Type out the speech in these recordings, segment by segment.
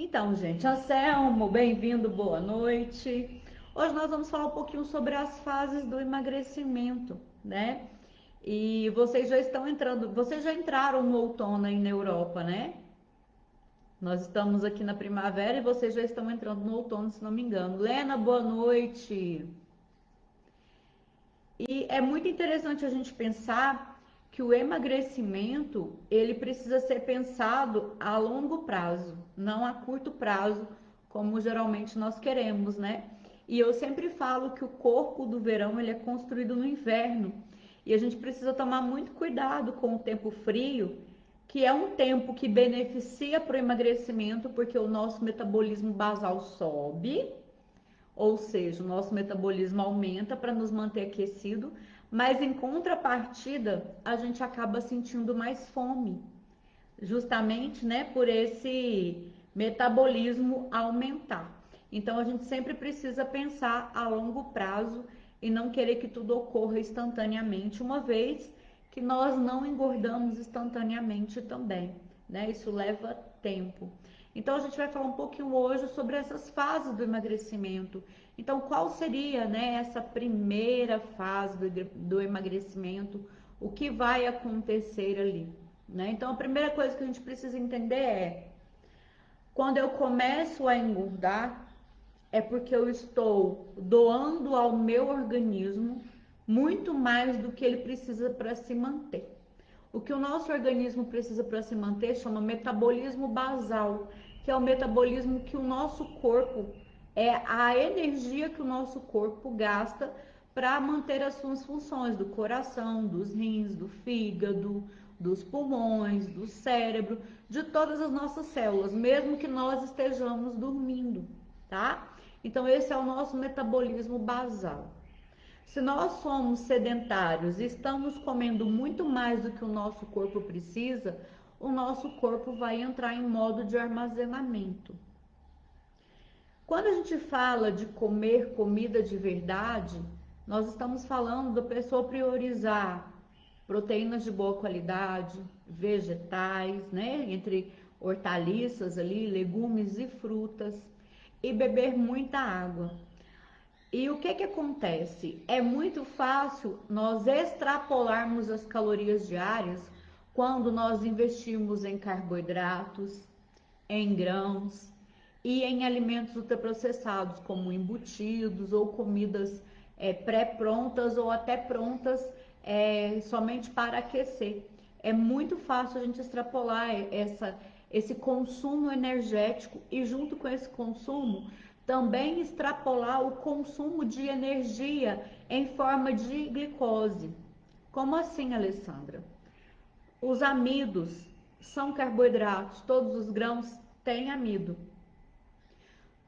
Então, gente, Anselmo, bem-vindo, boa noite. Hoje nós vamos falar um pouquinho sobre as fases do emagrecimento, né? E vocês já entraram no outono aí na Europa, né? Nós estamos aqui na primavera e vocês já estão entrando no outono, se não me engano. Lena, boa noite. E é muito interessante a gente pensar que o emagrecimento, ele precisa ser pensado a longo prazo, não a curto prazo, como geralmente nós queremos, né? E eu sempre falo que o corpo do verão, ele é construído no inverno. E a gente precisa tomar muito cuidado com o tempo frio, que é um tempo que beneficia para o emagrecimento, porque o nosso metabolismo basal sobe, ou seja, o nosso metabolismo aumenta para nos manter aquecido, mas em contrapartida, a gente acaba sentindo mais fome, justamente, né, por esse metabolismo aumentar. Então a gente sempre precisa pensar a longo prazo e não querer que tudo ocorra instantaneamente, uma vez que nós não engordamos instantaneamente também, né? Isso leva tempo. Então a gente vai falar um pouquinho hoje sobre essas fases do emagrecimento. Então, qual seria, né, essa primeira fase do emagrecimento? O que vai acontecer ali, né? Então, a primeira coisa que a gente precisa entender é: quando eu começo a engordar, é porque eu estou doando ao meu organismo muito mais do que ele precisa para se manter. O que o nosso organismo precisa para se manter chama metabolismo basal, que é o metabolismo que o nosso corpo, é a energia que o nosso corpo gasta para manter as suas funções do coração, dos rins, do fígado, dos pulmões, do cérebro, de todas as nossas células, mesmo que nós estejamos dormindo, tá? Então esse é o nosso metabolismo basal. Se nós somos sedentários e estamos comendo muito mais do que o nosso corpo precisa, o nosso corpo vai entrar em modo de armazenamento. Quando a gente fala de comer comida de verdade, nós estamos falando da pessoa priorizar proteínas de boa qualidade, vegetais, né, entre hortaliças ali, legumes e frutas, e beber muita água. E o que que acontece? É muito fácil nós extrapolarmos as calorias diárias quando nós investimos em carboidratos, em grãos e em alimentos ultraprocessados, como embutidos ou comidas pré-prontas ou até prontas somente para aquecer. É muito fácil a gente extrapolar esse consumo energético e, junto com esse consumo, também extrapolar o consumo de energia em forma de glicose. Como assim, Alessandra? Os amidos são carboidratos, todos os grãos têm amido.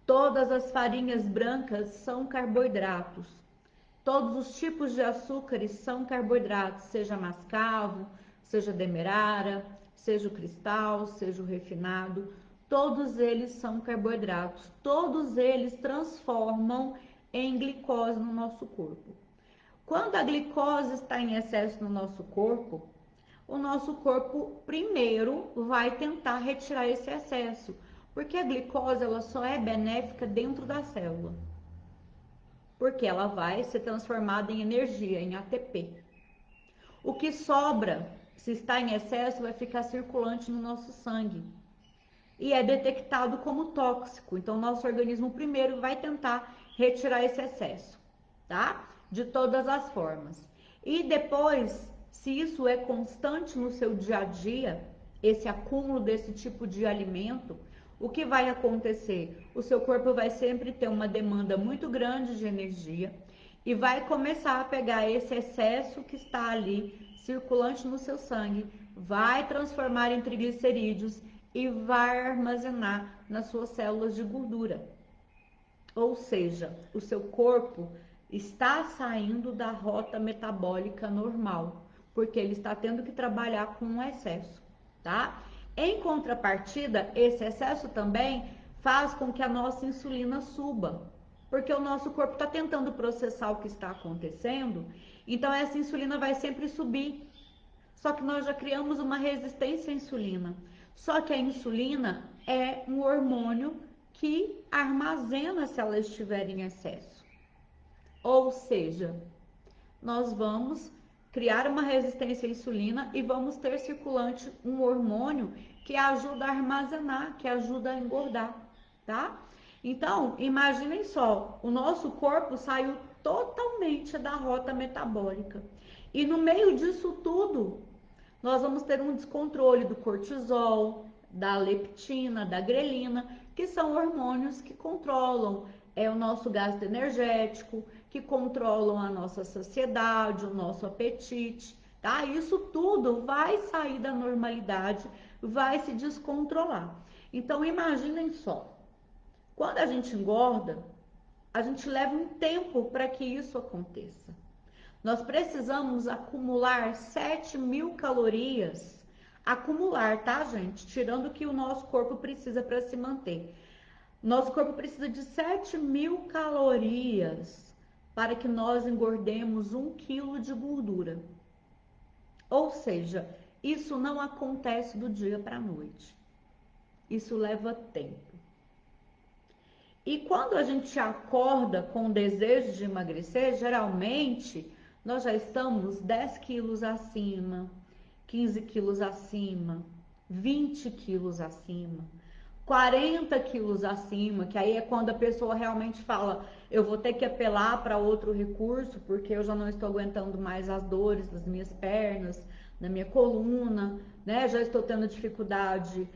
Todas as farinhas brancas são carboidratos. Todos os tipos de açúcares são carboidratos, seja mascavo, seja demerara, seja o cristal, seja o refinado. Todos eles são carboidratos. Todos eles transformam em glicose no nosso corpo. Quando a glicose está em excesso no nosso corpo, o nosso corpo primeiro vai tentar retirar esse excesso, porque a glicose ela só é benéfica dentro da célula, porque ela vai ser transformada em energia, em ATP. O que sobra, se está em excesso, vai ficar circulante no nosso sangue e é detectado como tóxico. Então, nosso organismo primeiro vai tentar retirar esse excesso, tá? De todas as formas. E depois, se isso é constante no seu dia a dia, esse acúmulo desse tipo de alimento, o que vai acontecer? O seu corpo vai sempre ter uma demanda muito grande de energia e vai começar a pegar esse excesso que está ali circulante no seu sangue, vai transformar em triglicerídeos e vai armazenar nas suas células de gordura. Ou seja, o seu corpo está saindo da rota metabólica normal, porque ele está tendo que trabalhar com um excesso, tá? Em contrapartida, esse excesso também faz com que a nossa insulina suba, porque o nosso corpo está tentando processar o que está acontecendo, então essa insulina vai sempre subir. Só que nós já criamos uma resistência à insulina. Só que a insulina é um hormônio que armazena se ela estiver em excesso. Ou seja, nós vamos criar uma resistência à insulina e vamos ter circulante um hormônio que ajuda a armazenar, que ajuda a engordar, tá? Então, imaginem só, o nosso corpo saiu totalmente da rota metabólica. E no meio disso tudo, nós vamos ter um descontrole do cortisol, da leptina, da grelina, que são hormônios que controlam o nosso gasto energético, que controlam a nossa saciedade, o nosso apetite, tá? Isso tudo vai sair da normalidade, vai se descontrolar. Então, imaginem só, quando a gente engorda, a gente leva um tempo para que isso aconteça. Nós precisamos acumular 7.000 calorias. Acumular, tá, gente? Tirando o que o nosso corpo precisa para se manter. Nosso corpo precisa de 7.000 calorias para que nós engordemos 1 quilo de gordura. Ou seja, isso não acontece do dia para a noite. Isso leva tempo. E quando a gente acorda com o desejo de emagrecer, geralmente nós já estamos 10 quilos acima, 15 quilos acima, 20 quilos acima, 40 quilos acima, que aí é quando a pessoa realmente fala, eu vou ter que apelar para outro recurso, porque eu já não estou aguentando mais as dores das minhas pernas, na minha coluna, né? Já estou tendo dificuldade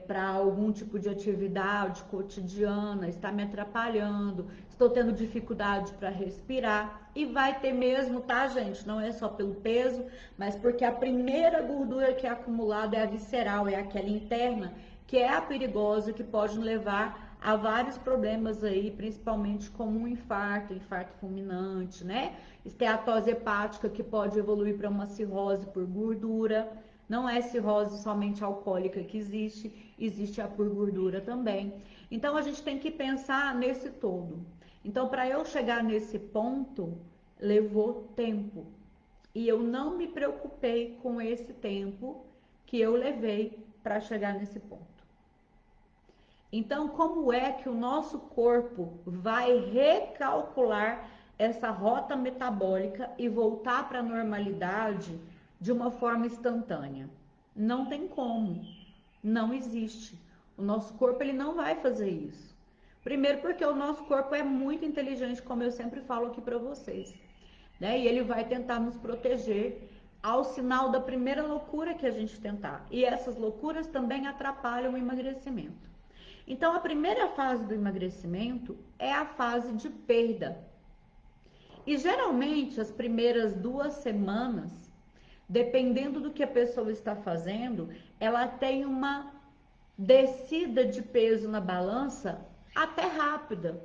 para algum tipo de atividade cotidiana, está me atrapalhando, estou tendo dificuldade para respirar e vai ter mesmo, tá, gente? Não é só pelo peso, mas porque a primeira gordura que é acumulada é a visceral, é aquela interna, que é a perigosa, que pode levar a vários problemas aí, principalmente como um infarto fulminante, né? Esteatose hepática, que pode evoluir para uma cirrose por gordura. Não é cirrose somente alcoólica que existe a por gordura também. Então a gente tem que pensar nesse todo. Então, para eu chegar nesse ponto, levou tempo. E eu não me preocupei com esse tempo que eu levei para chegar nesse ponto. Então, como é que o nosso corpo vai recalcular essa rota metabólica e voltar para a normalidade de uma forma instantânea? Não tem como, não existe. O nosso corpo ele não vai fazer isso. Primeiro porque o nosso corpo é muito inteligente, como eu sempre falo aqui para vocês, né? E ele vai tentar nos proteger ao sinal da primeira loucura que a gente tentar. E essas loucuras também atrapalham o emagrecimento. Então, a primeira fase do emagrecimento é a fase de perda. E geralmente, as primeiras 2 semanas, dependendo do que a pessoa está fazendo, ela tem uma descida de peso na balança até rápida.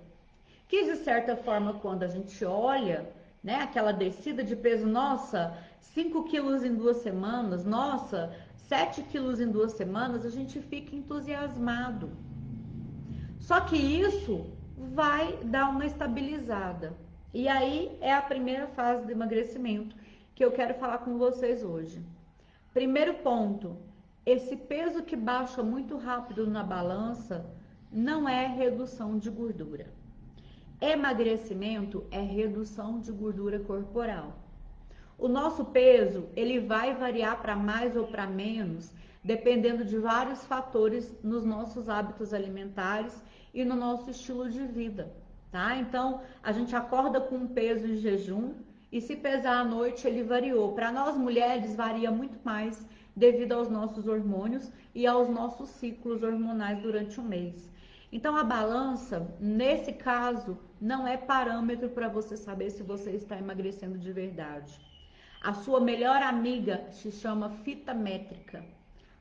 Que de certa forma, quando a gente olha, né, aquela descida de peso, nossa, 5 quilos em 2 semanas, nossa, 7 quilos em 2 semanas, a gente fica entusiasmado. Só que isso vai dar uma estabilizada. E aí é a primeira fase do emagrecimento que eu quero falar com vocês hoje. Primeiro ponto, esse peso que baixa muito rápido na balança não é redução de gordura. Emagrecimento é redução de gordura corporal. O nosso peso, ele vai variar para mais ou para menos, dependendo de vários fatores nos nossos hábitos alimentares e no nosso estilo de vida, tá? Então, a gente acorda com um peso em jejum e se pesar à noite, ele variou. Para nós mulheres, varia muito mais devido aos nossos hormônios e aos nossos ciclos hormonais durante o mês. Então, a balança, nesse caso, não é parâmetro para você saber se você está emagrecendo de verdade. A sua melhor amiga se chama fita métrica,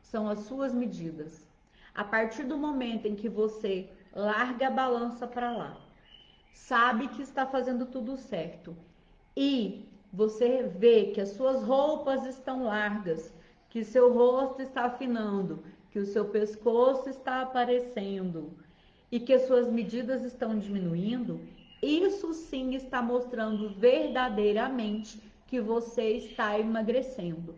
são as suas medidas. A partir do momento em que você larga a balança para lá, sabe que está fazendo tudo certo e você vê que as suas roupas estão largas, que seu rosto está afinando, que o seu pescoço está aparecendo e que as suas medidas estão diminuindo, isso sim está mostrando verdadeiramente que você está emagrecendo,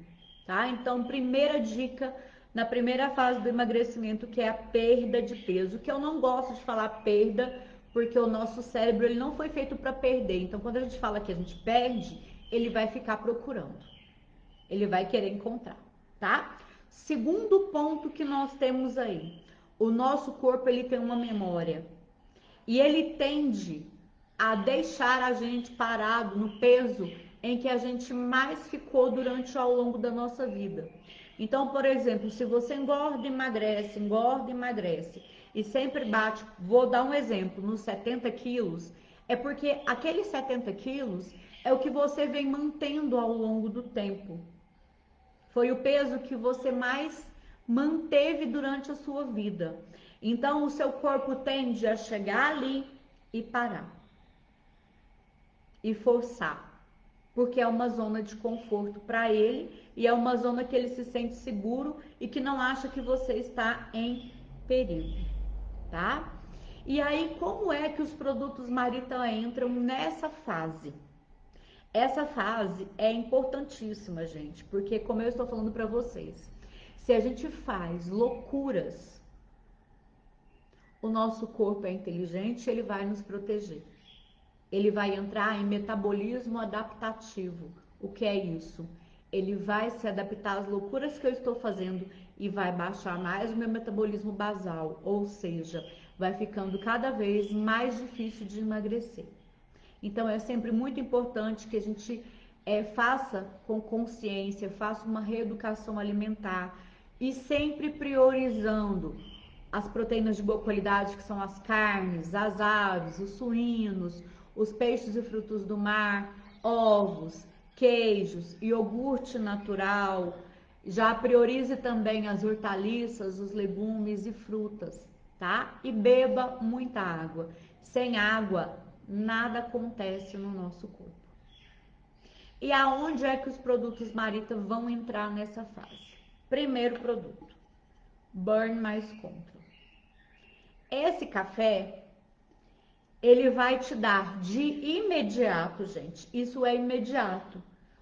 tá? Então, primeira dica na primeira fase do emagrecimento, que é a perda de peso, que eu não gosto de falar perda, porque o nosso cérebro ele não foi feito para perder. Então, quando a gente fala que a gente perde, ele vai ficar procurando. Ele vai querer encontrar, tá? Segundo ponto que nós temos aí. O nosso corpo ele tem uma memória. E ele tende a deixar a gente parado no peso em que a gente mais ficou durante ao longo da nossa vida. Então, por exemplo, se você engorda, emagrece e sempre bate, vou dar um exemplo, nos 70 quilos, é porque aqueles 70 quilos é o que você vem mantendo ao longo do tempo. Foi o peso que você mais manteve durante a sua vida. Então, o seu corpo tende a chegar ali e parar. E forçar. Porque é uma zona de conforto para ele e é uma zona que ele se sente seguro e que não acha que você está em perigo, tá? E aí, como é que os produtos Marita entram nessa fase? Essa fase é importantíssima, gente, porque como eu estou falando para vocês, se a gente faz loucuras, o nosso corpo é inteligente, ele vai nos proteger. Ele vai entrar em metabolismo adaptativo. O que é isso? Ele vai se adaptar às loucuras que eu estou fazendo e vai baixar mais o meu metabolismo basal, ou seja, vai ficando cada vez mais difícil de emagrecer. Então é sempre muito importante que a gente faça com consciência, faça uma reeducação alimentar e sempre priorizando as proteínas de boa qualidade, que são as carnes, as aves, os suínos, os peixes e frutos do mar, ovos, queijos, iogurte natural. Já priorize também as hortaliças, os legumes e frutas, tá? E beba muita água. Sem água, nada acontece no nosso corpo. E aonde é que os produtos Marita vão entrar nessa fase? Primeiro produto, Burn Mais Control. Esse café, ele vai te dar de imediato, gente, isso é imediato,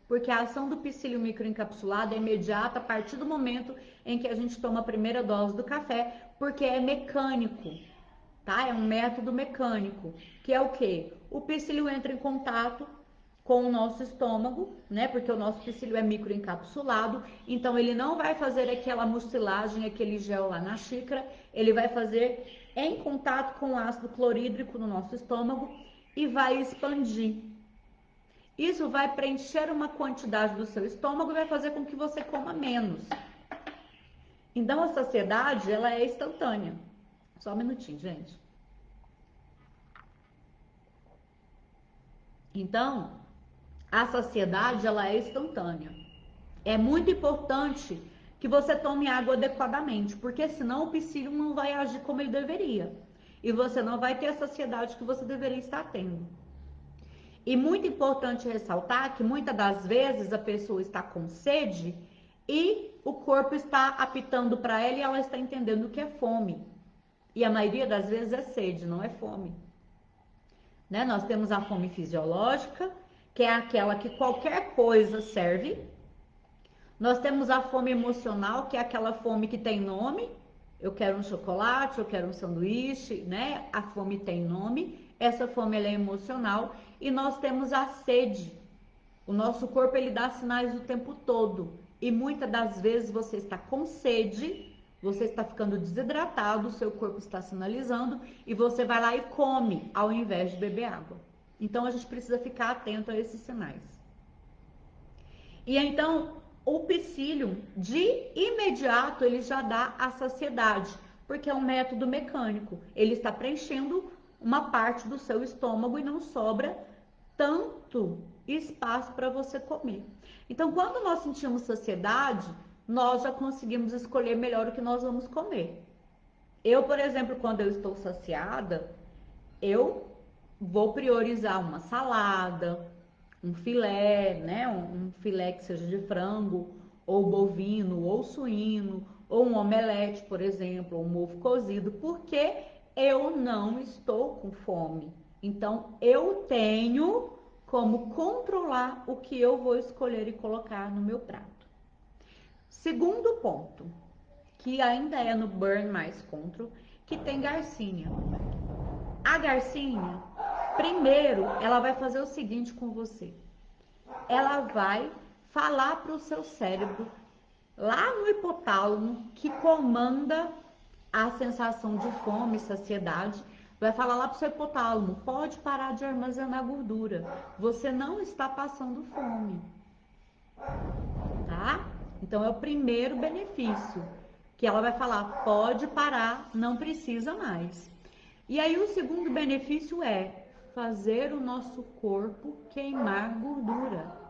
porque a ação do psyllium microencapsulado é imediata a partir do momento em que a gente toma a primeira dose do café, porque é mecânico, tá? É um método mecânico, que é o quê? O psyllium entra em contato com o nosso estômago, né? Porque o nosso psyllium é microencapsulado, então ele não vai fazer aquela mucilagem, aquele gel lá na xícara, ele vai fazer em contato com o ácido clorídrico no nosso estômago e vai expandir. Isso vai preencher uma quantidade do seu estômago e vai fazer com que você coma menos. Então a saciedade, ela é instantânea. Só um minutinho, gente. Então, a saciedade, ela é instantânea. É muito importante que você tome água adequadamente, porque senão o psyllium não vai agir como ele deveria. E você não vai ter a saciedade que você deveria estar tendo. E muito importante ressaltar que muitas das vezes a pessoa está com sede e o corpo está apitando para ela e ela está entendendo que é fome. E a maioria das vezes é sede, não é fome. Né? Nós temos a fome fisiológica, que é aquela que qualquer coisa serve. Nós temos a fome emocional, que é aquela fome que tem nome. Eu quero um chocolate, eu quero um sanduíche, né? A fome tem nome. Essa fome ela é emocional. E nós temos a sede. O nosso corpo ele dá sinais o tempo todo. E muitas das vezes você está com sede, você está ficando desidratado, o seu corpo está sinalizando e você vai lá e come ao invés de beber água. Então a gente precisa ficar atento a esses sinais. E então o psyllium de imediato ele já dá a saciedade, porque é um método mecânico. Ele está preenchendo uma parte do seu estômago e não sobra tanto espaço para você comer. Então, quando nós sentimos saciedade, nós já conseguimos escolher melhor o que nós vamos comer. Eu, por exemplo, quando eu estou saciada, eu vou priorizar uma salada, um filé, né? Um filé que seja de frango, ou bovino, ou suíno, ou um omelete, por exemplo, ou um ovo cozido, porque eu não estou com fome. Então, eu tenho como controlar o que eu vou escolher e colocar no meu prato. Segundo ponto, que ainda é no Burn Mais Control, que tem Garcinia. A Garcinia, primeiro, ela vai fazer o seguinte com você. Ela vai falar para o seu cérebro, lá no hipotálamo, que comanda a sensação de fome e saciedade, vai falar lá para o seu hipotálamo, pode parar de armazenar gordura, você não está passando fome, tá? Então é o primeiro benefício, que ela vai falar, pode parar, não precisa mais. E aí o segundo benefício é fazer o nosso corpo queimar gordura.